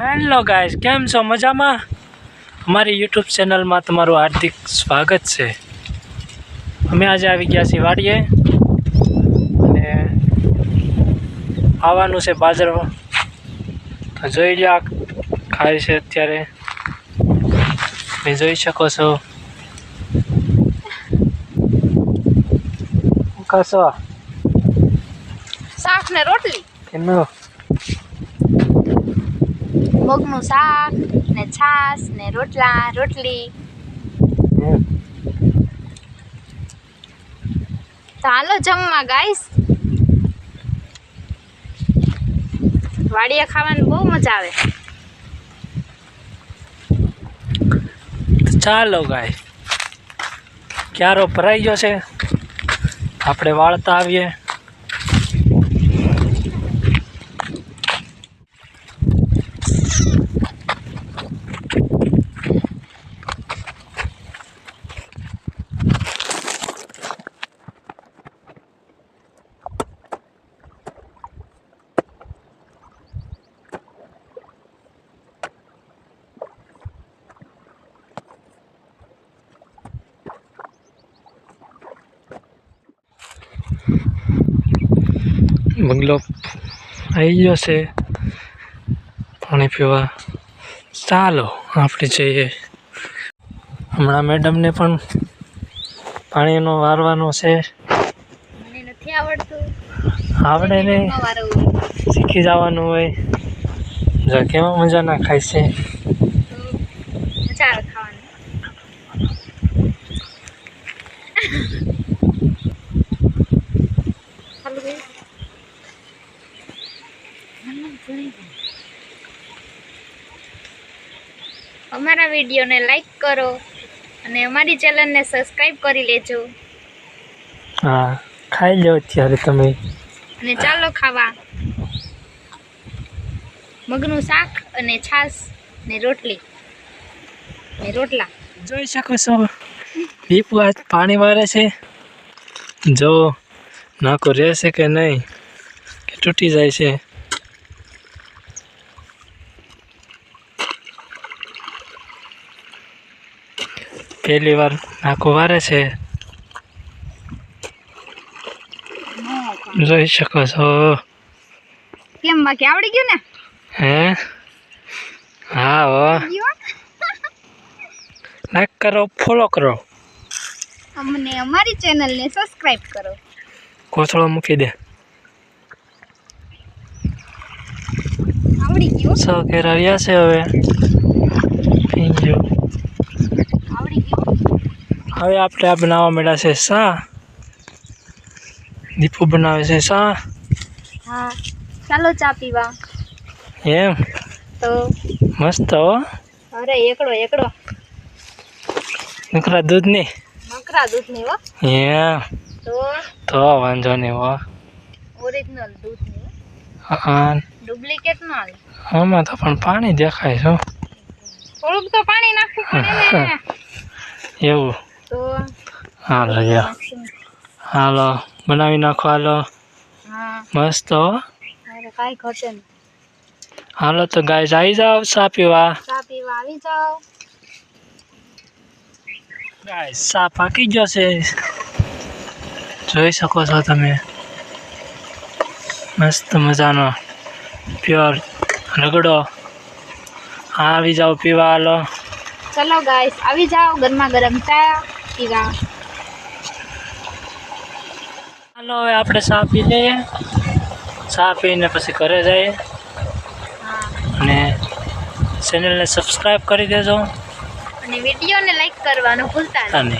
Hello guys, કેમ છો? મજામાં? અમારી યુટ્યુબ ચેનલમાં તમારું હાર્દિક સ્વાગત છે. અમે આજે આવી ગયા છીએ વાડીએ અને આવવાનું છે બાજરો. તો જોઈ લો, ખાય છે અત્યારે. તમે જોઈ શકો છો. કશો શાક ને રોટલી કેનો મગનું શાક ને છાશ ને રોટલા રોટલી. તો હાલો જમવા ગાઈસ. વાડીએ ખાવાની બહુ મજા આવે. તો ચાલો ગાય, ક્યારો ભરાઈ ગયો છે, આપણે વાળતા આવીએ. બંગલો આવી ગયો છે પાણી પીવા. ચાલો આપણે જઈએ. હમણાં મેડમને પણ પાણીનો વારવાનો છે. મને નથી આવડતું. આવડે ને, શીખી જવાનું હોય. જો કેવા મજા ના ખાય છે. મજા આવે ખાવાની. અમારા વિડીયોને લાઈક કરો અને અમારી ચેનલને સબસ્ક્રાઇબ કરી લેજો. હા, ખાઈ લો અત્યારે તમે. અને ચાલો ખાવા. મગનું શાક અને છાશ ને રોટલી ને રોટલા. જોઈ શકો છો, દીપુ આજ પાણી વારે છે. જો નાકો રહેશે કે નહીં, કે તૂટી જાય છે. પહેલી વાર નાકો વારે છે. જોઈ શકો છો. કેમ બાકી આવડી ગયું ને? હે હા હો. લાઈક કરો, ફોલો કરો, અમને અમારી ચેનલને સબસ્ક્રાઇબ કરો. કોથળો મૂકી દે. આવડી ગયું. સો કેરા રહ્યા છે હવે. પી ગયો. આવડી ગયું. હવે આપણે આ બનાવવા માંડ્યા છે શા. દીપુ બનાવે છે શા. હા, ચાલો ચા પીવા. એમ તો મસ્ત હો. અરે એકડો એકડો નકરા દૂધની. નકરા દૂધની હો. એમ તો વાંધો નહીં હો. ઓરિજિનલ દૂધની. હા, ડુપ્લિકેટ ન આવે. આમાં તો પણ પાણી દેખાય છે. થોડુંક તો પાણી નાખવું પડે ને. એવું તો હાલો યાર, હાલો બનાવી નાખો. હાલો હા, મસ્ત હો. અરે કાંઈ ઘટે નહીં. હાલો તો ગાઈસ, આવી જાઓ ચા પીવા. ચા પીવા આવી જાઓ. ગાઈસ, ચા પાકી ગયો છે, જોઈ શકો છો તમે. મસ્ત મજાનો પ્યોર રગડો. આવી જાઓ પીવા. હાલો ચલો ગાઈસ, આવી જાઓ ગરમા ગરમ ચા પીવા. હાલો હવે આપણે ચા પી લઈએ. ચા પીને પછી ઘરે જઈએ. હા, અને ચેનલને સબસ્ક્રાઈબ કરી દેજો. અને વિડીયોને લાઈક કરવાનું ભૂલતા નહીં. અને